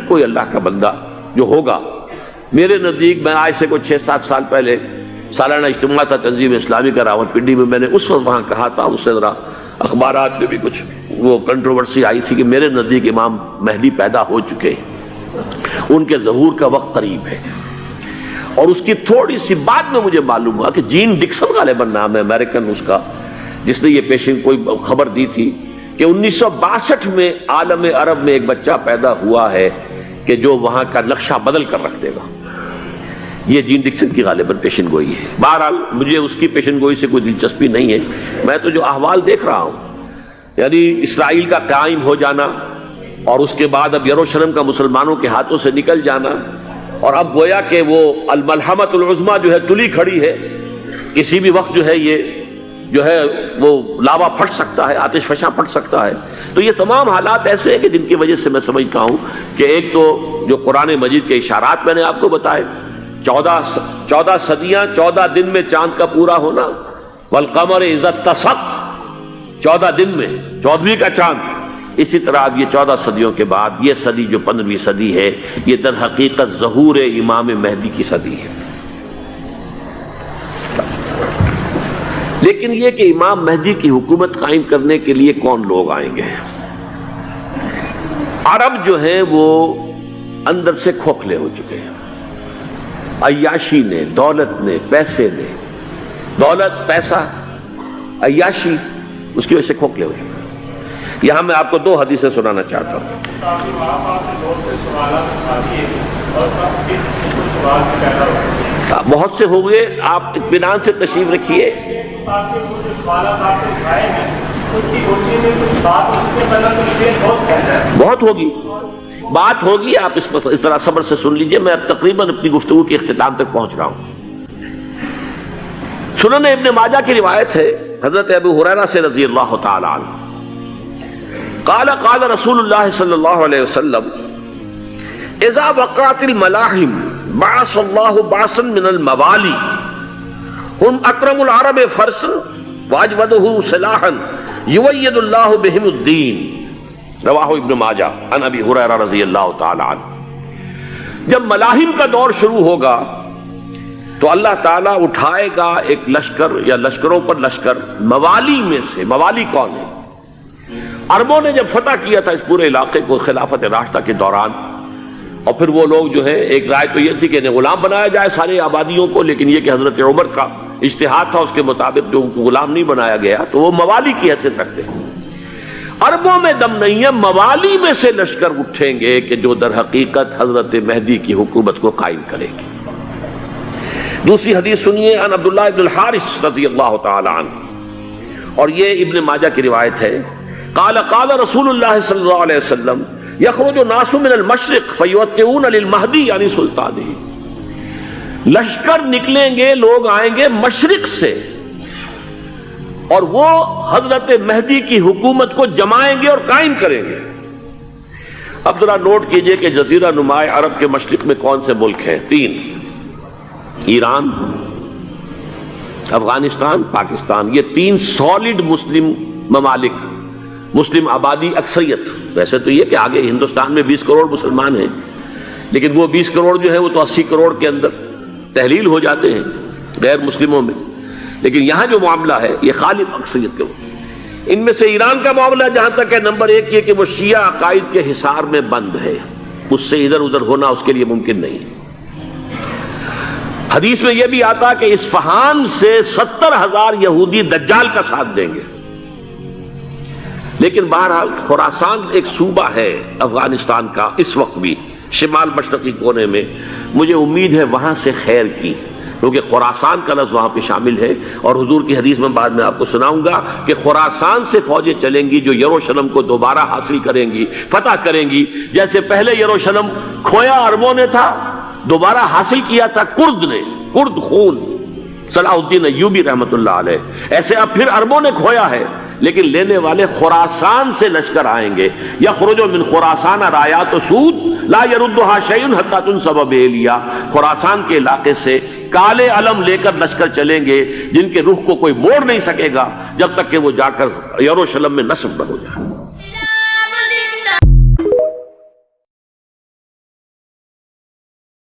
کوئی اللہ کا بندہ جو ہوگا، میرے نزدیک، میں آج سے کوئی 6-7 سال پہلے سالانہ اجتماع تھا تنظیم اسلامی کا راولپنڈی میں، میں نے اس وقت وہاں کہا تھا، اس سے ذرا اخبارات میں بھی کچھ وہ کنٹروورسی آئی تھی کہ میرے نزدیک امام مہدی پیدا ہو چکے ہیں، ان کے ظہور کا وقت قریب ہے۔ اور اس کی تھوڑی سی بعد میں مجھے معلوم ہوا کہ جین ڈکسن غالباً نام ہے امریکن اس کا، جس نے یہ پیشن کوئی خبر دی تھی کہ 1962 میں عالم عرب میں ایک بچہ پیدا ہوا ہے کہ جو وہاں کا نقشہ بدل کر رکھ دے گا۔ یہ جین ڈکسن کی غالباً پیشن گوئی ہے۔ بہرحال مجھے اس کی پیشن گوئی سے کوئی دلچسپی نہیں ہے، میں تو جو احوال دیکھ رہا ہوں، یعنی اسرائیل کا قائم ہو جانا اور اس کے بعد اب یروشلم کا مسلمانوں کے ہاتھوں سے نکل جانا، اور اب گویا کہ وہ الملحمۃ العظمیٰ جو ہے تلی کھڑی ہے، کسی بھی وقت جو ہے یہ جو ہے وہ لاوا پھٹ سکتا ہے، آتش فشاں پھٹ سکتا ہے۔ تو یہ تمام حالات ایسے ہیں کہ جن کی وجہ سے میں سمجھتا ہوں کہ ایک تو جو قرآن مجید کے اشارات میں نے آپ کو بتائے، 14 صدیاں، 14 دن میں چاند کا پورا ہونا، والقمر اذا اتسق، 14 دن میں 14ویں کا چاند۔ اسی طرح اب یہ 14 صدیوں کے بعد یہ صدی جو 15ویں صدی ہے، یہ در حقیقت ظہور امام مہدی کی صدی ہے۔ لیکن یہ کہ امام مہدی کی حکومت قائم کرنے کے لیے کون لوگ آئیں گے؟ عرب جو ہیں وہ اندر سے کھوکھلے ہو چکے ہیں، عیاشی نے، دولت نے، پیسے نے، دولت، پیسہ، عیاشی، اس کی وجہ سے کھوکھلے ہو چکے ہیں۔ یہاں میں آپ کو 2 حدیثیں سنانا چاہتا ہوں۔ بہت سے ہو گئے، آپ اطمینان سے تشریف رکھیے۔ بہت ہوگی، بات ہوگی، آپ اس طرح صبر سے سن لیجئے۔ میں اب تقریباً اپنی گفتگو کے اختتام تک پہنچ رہا ہوں۔ سنن ابن ماجہ کی روایت ہے حضرت ابو ہریرہ سے رضی اللہ تعالی عنہ، قال قال رسول اللہ صلی اللہ علیہ وسلم اذا وقعت الملاحم بعث اللہ بعثا من الموالی ہم اکرم العرب فرسا واجودہ سلاحا یوید اللہ بہم الدین، رواہ ابن ماجہ عن ابی ہریرہ رضی اللہ تعالی عنہ۔ جب ملاحم کا دور شروع ہوگا تو اللہ تعالیٰ اٹھائے گا ایک لشکر یا لشکروں پر لشکر موالی میں سے۔ موالی کون ہے؟ عربوں نے جب فتح کیا تھا اس پورے علاقے کو خلافت راشدہ کے دوران، اور پھر وہ لوگ جو ہے، ایک رائے تو یہ تھی کہ انہیں غلام بنایا جائے ساری آبادیوں کو، لیکن یہ کہ حضرت عمر کا اجتہاد تھا، اس کے مطابق جو غلام نہیں بنایا گیا تو وہ موالی کی حیثیت رکھتے ہیں۔ عربوں میں دم نہیں ہے، موالی میں سے لشکر اٹھیں گے کہ جو در حقیقت حضرت مہدی کی حکومت کو قائم کرے گی۔ دوسری حدیث سنیے، عن عبداللہ ابن الحارث رضی اللہ تعالی عنہ، اور یہ ابن ماجہ کی روایت ہے، قال قال رسول اللہ صلی اللہ علیہ وسلم یخرج الناس من المشرق فیوطئون للمہدی یعنی سلطانہ، لشکر نکلیں گے، لوگ آئیں گے مشرق سے، اور وہ حضرت مہدی کی حکومت کو جمائیں گے اور قائم کریں گے۔ اب ذرا نوٹ کیجئے کہ جزیرہ نما عرب کے مشرق میں کون سے ملک ہیں؟ 3، ایران، افغانستان، پاکستان۔ یہ 3 سالڈ مسلم ممالک، مسلم آبادی اکثریت۔ ویسے تو یہ کہ آگے ہندوستان میں 20 کروڑ مسلمان ہیں، لیکن وہ 20 کروڑ جو ہے وہ تو 80 کروڑ کے اندر تحلیل ہو جاتے ہیں غیر مسلموں میں، لیکن یہاں جو معاملہ ہے یہ غالب اکثریت کے۔ ان میں سے ایران کا معاملہ جہاں تک ہے، نمبر 1 یہ کہ وہ شیعہ عقائد کے حصار میں بند ہے، اس سے ادھر ادھر ہونا اس کے لیے ممکن نہیں۔ حدیث میں یہ بھی آتا کہ اصفہان سے 70,000 یہودی دجال کا ساتھ دیں گے۔ لیکن بہرحال خراسان ایک صوبہ ہے افغانستان کا اس وقت بھی، شمال مشرقی کونے میں، مجھے امید ہے وہاں سے خیر کی، کیونکہ خراسان کا لفظ وہاں پہ شامل ہے، اور حضور کی حدیث میں بعد میں آپ کو سناؤں گا کہ خراسان سے فوجیں چلیں گی جو یروشلم کو دوبارہ حاصل کریں گی، فتح کریں گی۔ جیسے پہلے یروشلم کھویا عربوں نے تھا، دوبارہ حاصل کیا تھا کرد نے، کرد خون صلاح الدین ایوبی رحمت اللہ علیہ، ایسے اب پھر عربوں نے کھویا ہے، لیکن لینے والے خراسان سے لشکر آئیں گے۔ یخرج من خراسان رایات سود لا یردھا شیء حتی تنصب بإیلیا، خراسان کے علاقے سے کالے علم لے کر لشکر چلیں گے جن کے رخ کو کوئی موڑ نہیں سکے گا جب تک کہ وہ جا کر یروشلم میں نصب نہ ہو جائے۔